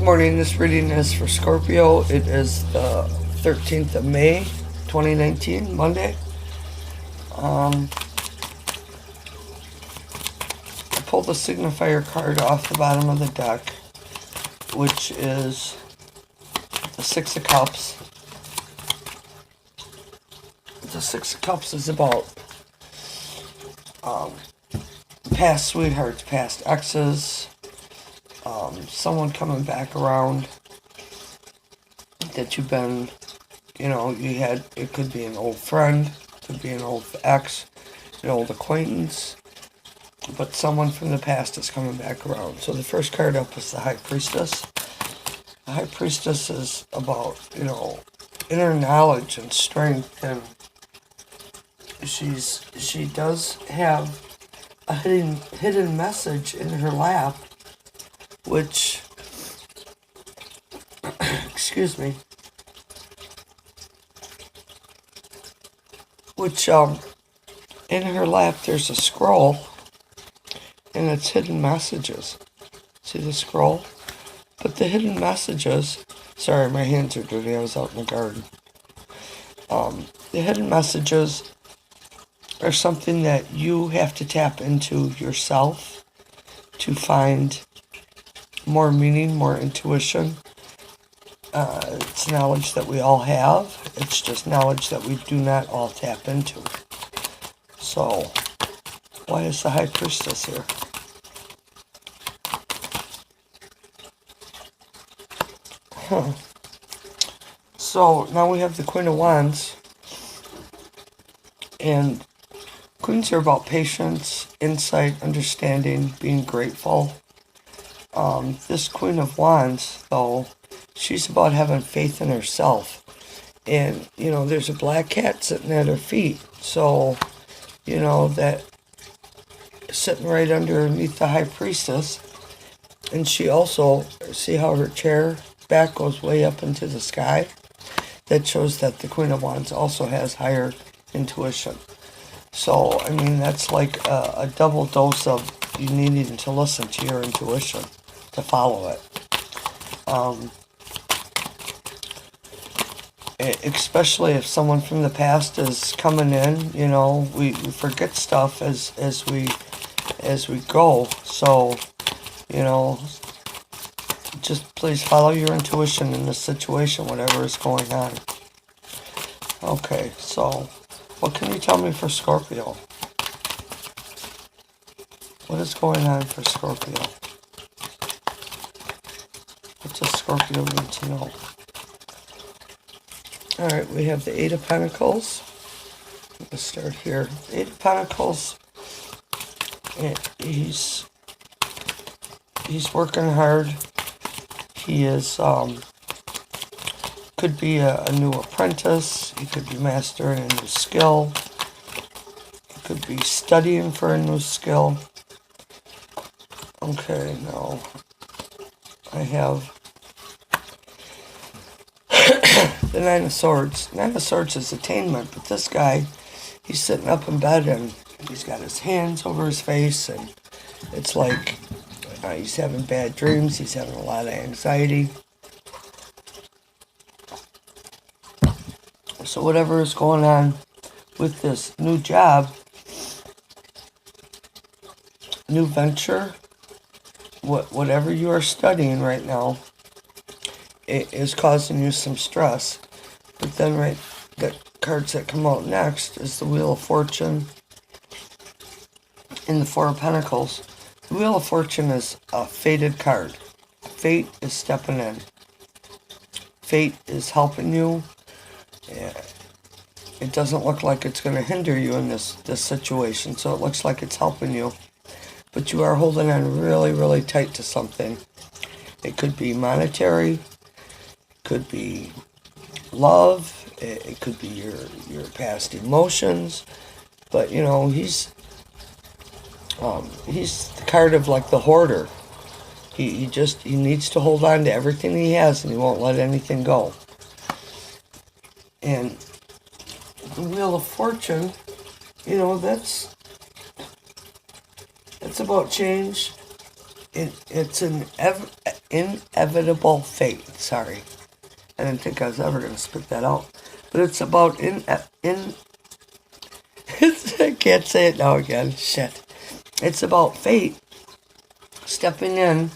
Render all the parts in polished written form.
morning. This reading is for Scorpio. It is the 13th of May, 2019, Monday. I pulled the signifier card off the bottom of the deck, which is the Six of Cups. The Six of Cups is about past sweethearts, past exes, someone coming back around that you've been, it could be an old friend, could be an old ex, an old acquaintance, but someone from the past is coming back around. So the first card up is the High Priestess. The High Priestess is about, inner knowledge and strength, and she does have a hidden message in her lap, which, excuse me, in her lap there's a scroll, and it's hidden messages. See the scroll? But the hidden messages, sorry, my hands are dirty, I was out in the garden. The hidden messages are something that you have to tap into yourself to find more meaning, more intuition. It's knowledge that we all have. It's just knowledge that we do not all tap into. So, why is the High Priestess here? So, now we have the Queen of Wands. And Queens are about patience, insight, understanding, being grateful. This Queen of Wands, though, she's about having faith in herself. And, there's a black cat sitting at her feet. So, that sitting right underneath the High Priestess. And she also, see how her chair back goes way up into the sky? That shows that the Queen of Wands also has higher intuition. So, that's like a double dose of you needing to listen to your intuition to follow it. Especially if someone from the past is coming in, we forget stuff as we go. So, just please follow your intuition in this situation, whatever is going on. Okay, so what can you tell me for Scorpio? What is going on for Scorpio? What does Scorpio need to know? Alright, we have the Eight of Pentacles. Let's start here. The Eight of Pentacles, he's working hard. He is, could be a new apprentice. He could be mastering a new skill. He could be studying for a new skill. Okay, now I have the Nine of Swords. Nine of Swords is attainment, but this guy, he's sitting up in bed and he's got his hands over his face, and it's like he's having bad dreams. He's having a lot of anxiety. So whatever is going on with this new job, new venture, whatever you are studying right now, it is causing you some stress. But then the cards that come out next is the Wheel of Fortune and the Four of Pentacles. The Wheel of Fortune is a fated card. Fate is stepping in. Fate is helping you. It doesn't look like it's going to hinder you in this situation, so it looks like it's helping you. But you are holding on really, really tight to something. It could be monetary, could be love, it could be your past emotions, but he's the card of like the hoarder. He needs to hold on to everything he has, and he won't let anything go. And the Wheel of Fortune, that's about change. It's an inevitable fate. Sorry, I didn't think I was ever going to spit that out. But it's about I can't say it now again. Shit. It's about fate stepping in,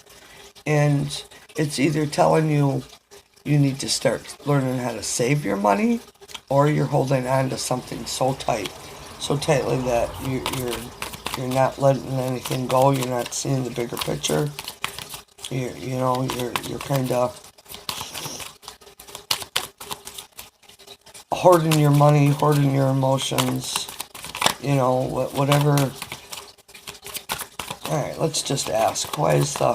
and it's either telling you you need to start learning how to save your money, or you're holding on to something so tightly that you're not letting anything go. You're not seeing the bigger picture. You're kind of hoarding your money, hoarding your emotions. Whatever. All right, let's just ask. Why is the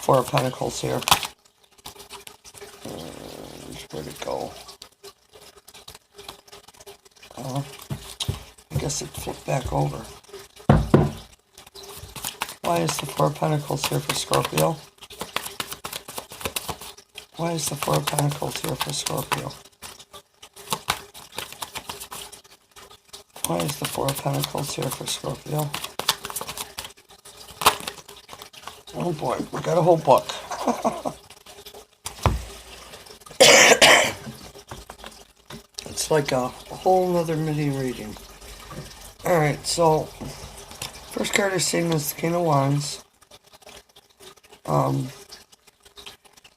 Four of Pentacles here? Where'd it go? I guess it flipped back over. Why is the Four of Pentacles here for Scorpio? Why is the Four of Pentacles here for Scorpio? Why is the Four of Pentacles here for Scorpio? Oh boy, we got a whole book. It's like a whole nother mini reading. Alright, so first card is seen as the King of Wands.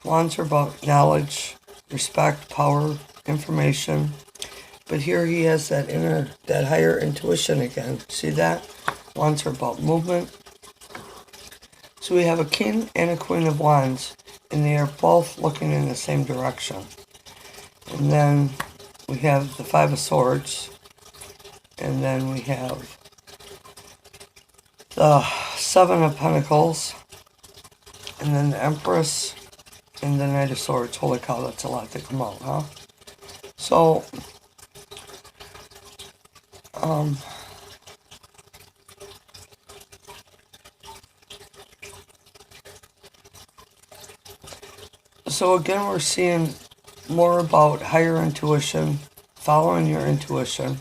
Wands are about knowledge, respect, power, information. But here he has that higher intuition again. See that? Wands are about movement. So we have a King and a Queen of Wands, and they are both looking in the same direction. And then we have the Five of Swords, and then we have the Seven of Pentacles, and then the Empress, and the Knight of Swords. Holy cow, that's a lot to come out, huh? So, so again, we're seeing more about higher intuition, following your intuition.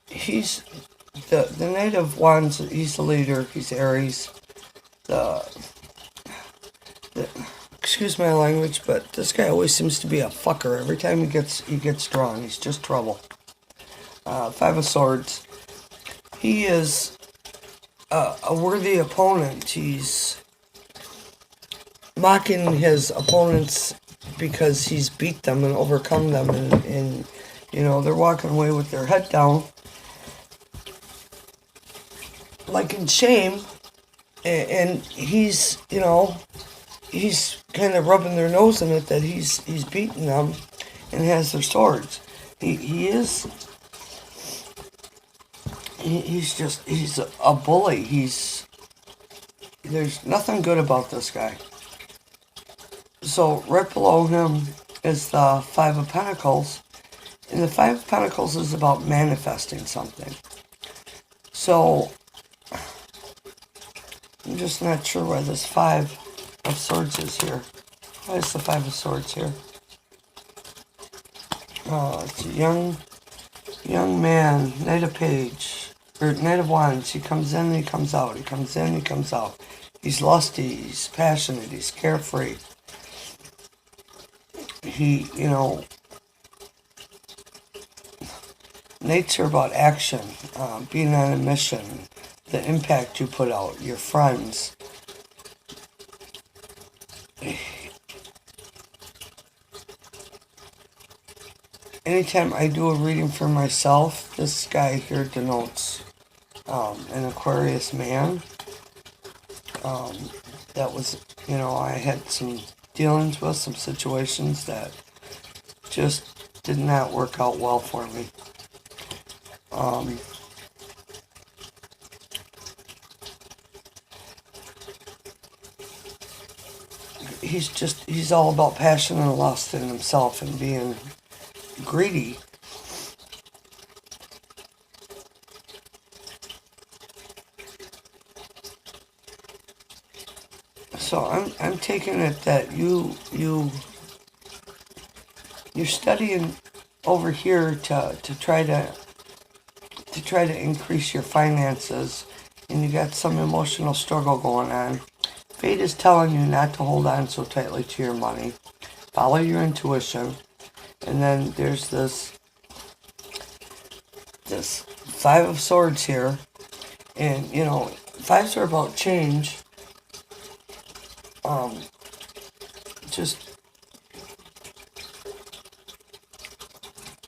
He's the Knight of Wands. He's the leader. He's Aries. Excuse my language, but this guy always seems to be a fucker. Every time he gets drawn, he's just trouble. Five of Swords. He is a worthy opponent. He's mocking his opponents because he's beat them and overcome them, and they're walking away with their head down, like in shame, and he's kind of rubbing their nose in it that he's beating them and has their swords. He's a bully. There's nothing good about this guy. So right below him is the Five of Pentacles, and the Five of Pentacles is about manifesting something. So I'm just not sure why this Five of Swords is here. Why is the Five of Swords here? It's a young man, Knight of Knight of Wands. He comes in and he comes out. He comes in and he comes out. He's lusty, he's passionate, he's carefree. Knights are about action, being on a mission, the impact you put out, your friends. Anytime I do a reading for myself, this guy here denotes an Aquarius man. That was, I had some dealings with, some situations that just did not work out well for me. He's all about passion and lust in himself and being greedy. So I'm taking it that you're studying over here to try to to try to increase your finances, and you got some emotional struggle going on. Fate is telling you not to hold on so tightly to your money. Follow your intuition. And then there's this Five of Swords here. And, you know, fives are about change.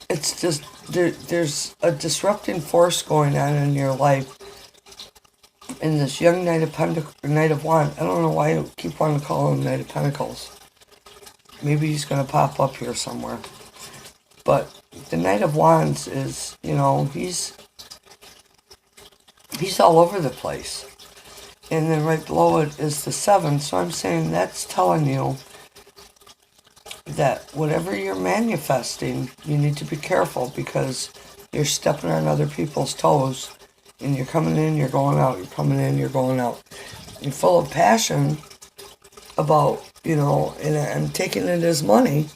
It's just, there's a disrupting force going on in your life. And this young Knight of Wands, I don't know why I keep wanting to call him Knight of Pentacles. Maybe he's going to pop up here somewhere. But the Knight of Wands is, you know, he's all over the place. And then right below it is the 7. So I'm saying that's telling you that whatever you're manifesting, you need to be careful, because you're stepping on other people's toes. And you're coming in, you're going out, you're coming in, you're going out. You're full of passion about, you know, and taking it as money.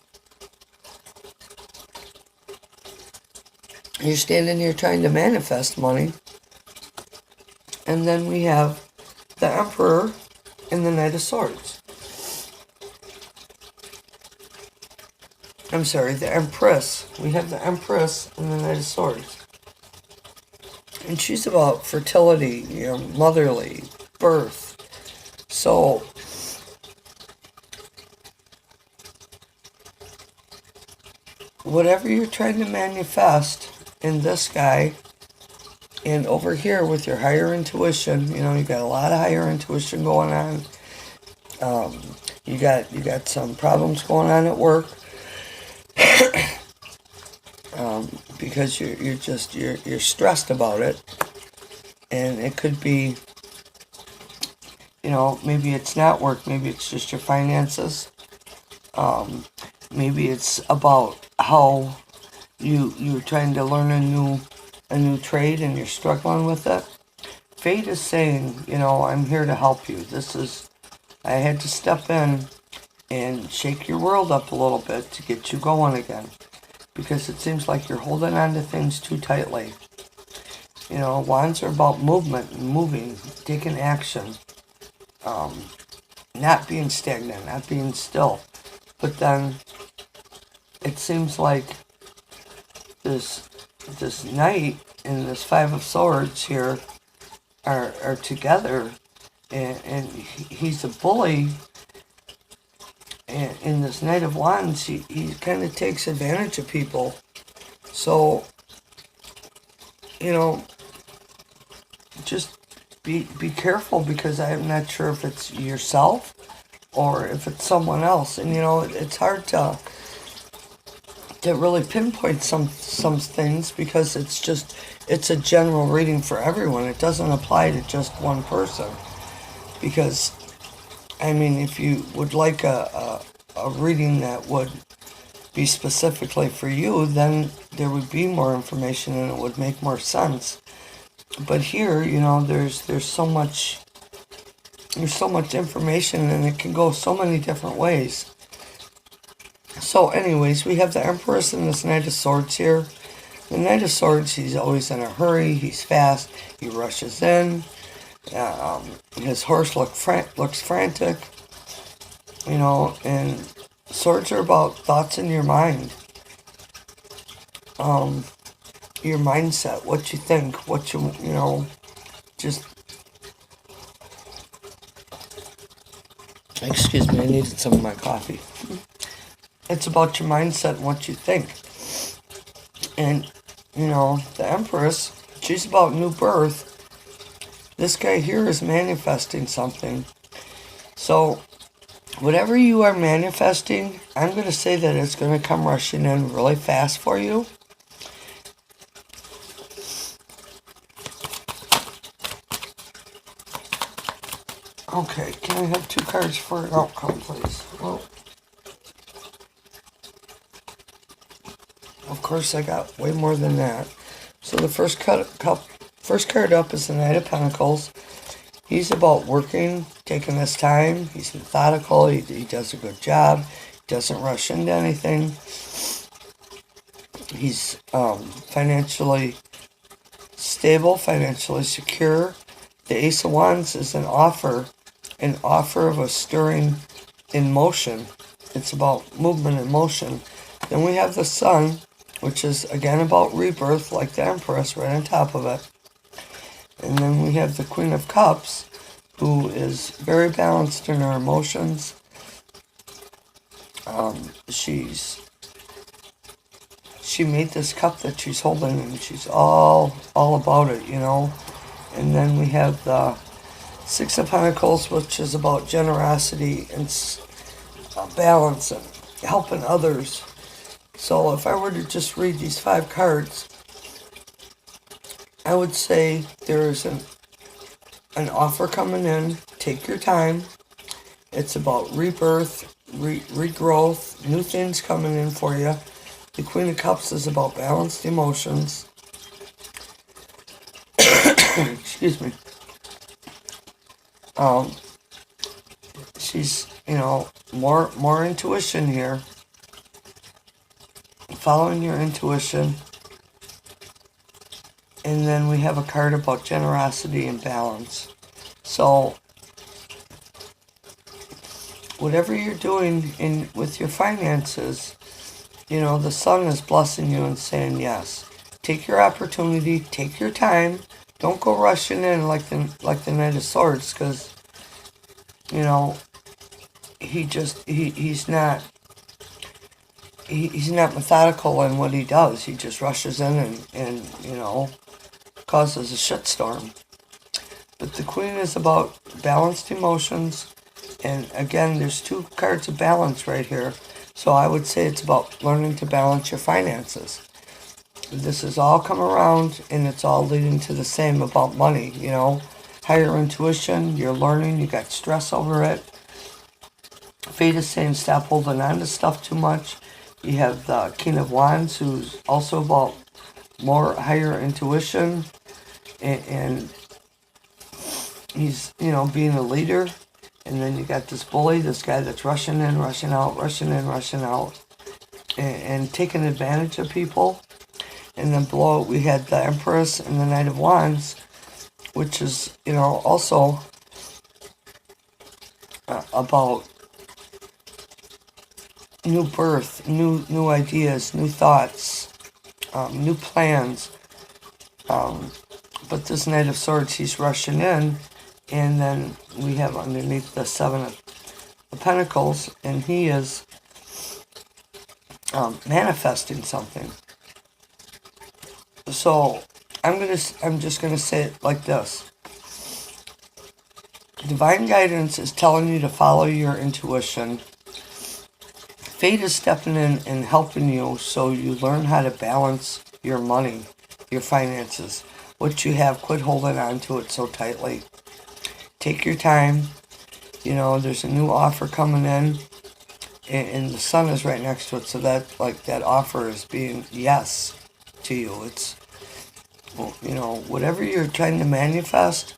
You're standing here trying to manifest money. And then we have the Emperor and the Knight of Swords. I'm sorry, the Empress. We have the Empress and the Knight of Swords. And she's about fertility, you know, motherly, birth. So, whatever you're trying to manifest in this guy, and over here with your higher intuition, you know, you got a lot of higher intuition going on. You got some problems going on at work. Because you're stressed about it, and it could be, you know, maybe it's not work, maybe it's just your finances, maybe it's about how you're trying to learn a new trade and you're struggling with it. Fate is saying, you know, I'm here to help you. I had to step in and shake your world up a little bit to get you going again. Because it seems like you're holding on to things too tightly. You know, wands are about movement and moving, taking action. Not being stagnant, not being still. But then it seems like this Knight and this Five of Swords here are together, and he's a bully. And in this Knight of Wands, he kind of takes advantage of people. So, you know, just be careful, because I'm not sure if it's yourself or if it's someone else. And, you know, it's hard to really pinpoint some things, because it's a general reading for everyone. It doesn't apply to just one person. Because, I mean, if you would like a reading that would be specifically for you, then there would be more information and it would make more sense. But here, you know, there's so much information, and it can go so many different ways. So anyways, we have the Empress and this Knight of Swords here. The Knight of Swords, he's always in a hurry, he's fast, he rushes in. His horse looks frantic, you know, and swords are about thoughts in your mind, your mindset, what you think, what you know, just, excuse me, I needed some of my coffee. It's about your mindset and what you think. And, you know, the Empress, she's about new birth. This guy here is manifesting something. So, whatever you are manifesting, I'm going to say that it's going to come rushing in really fast for you. Okay, can I have 2 cards for an outcome, please? Well, of course, I got way more than that. So the first card up is the Knight of Pentacles. He's about working, taking his time. He's methodical. He does a good job. He doesn't rush into anything. He's financially stable, financially secure. The Ace of Wands is an offer of a stirring in motion. It's about movement and motion. Then we have the Sun, which is again about rebirth, like the Empress right on top of it. And then we have the Queen of Cups, who is very balanced in her emotions. She made this cup that she's holding, and she's all about it, you know. And then we have the Six of Pentacles, which is about generosity and balance and helping others. So if I were to just read these 5 cards, I would say there's an offer coming in. Take your time. It's about rebirth, regrowth, new things coming in for you. The Queen of Cups is about balanced emotions. Excuse me. She's, you know, more intuition here. Following your intuition. And then we have a card about generosity and balance. So whatever you're doing with your finances, you know, the Sun is blessing you and saying yes. Take your opportunity, take your time. Don't go rushing in like the Knight of Swords, because, you know, he's not methodical in what he does. He just rushes in and you know, causes a shitstorm. But the Queen is about balanced emotions, and again, there's 2 cards of balance right here. So I would say it's about learning to balance your finances. This has all come around, and it's all leading to the same about money, you know. Higher intuition, you're learning, you got stress over it. Fate is saying stop holding on to stuff too much. You have the King of Wands, who's also about more higher intuition, and he's, you know, being a leader. And then you got this bully, this guy that's rushing in, rushing out, rushing in, rushing out, and taking advantage of people. And then below it, we had the Empress and the Knight of Wands, which is, you know, also about new birth, new ideas, new thoughts, new plans. But this Knight of Swords, he's rushing in. And then we have underneath the Seven of Pentacles, and he is manifesting something. So I'm just gonna say it like this: divine guidance is telling you to follow your intuition. Fate is stepping in and helping you, so you learn how to balance your money, your finances. What you have, quit holding on to it so tightly. Take your time. You know, there's a new offer coming in, and the Sun is right next to it, so that offer is being yes to you. It's, you know, whatever you're trying to manifest,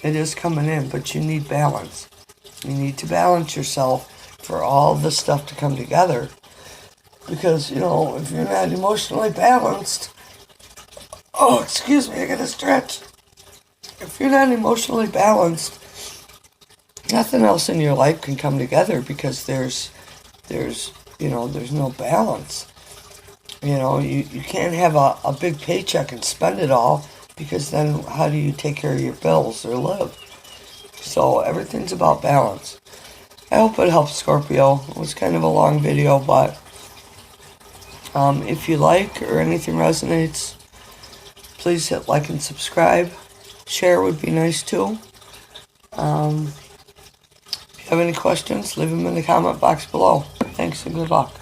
it is coming in, but you need balance. You need to balance yourself for all this stuff to come together, because, you know, if you're not emotionally balanced, oh, excuse me, I gotta stretch. If you're not emotionally balanced, nothing else in your life can come together, because there's no balance. You know, you can't have a big paycheck and spend it all, because then how do you take care of your bills or live? So everything's about balance. I hope it helps, Scorpio. It was kind of a long video, but if you like or anything resonates, please hit like and subscribe. Share would be nice too. If you have any questions, leave them in the comment box below. Thanks and good luck.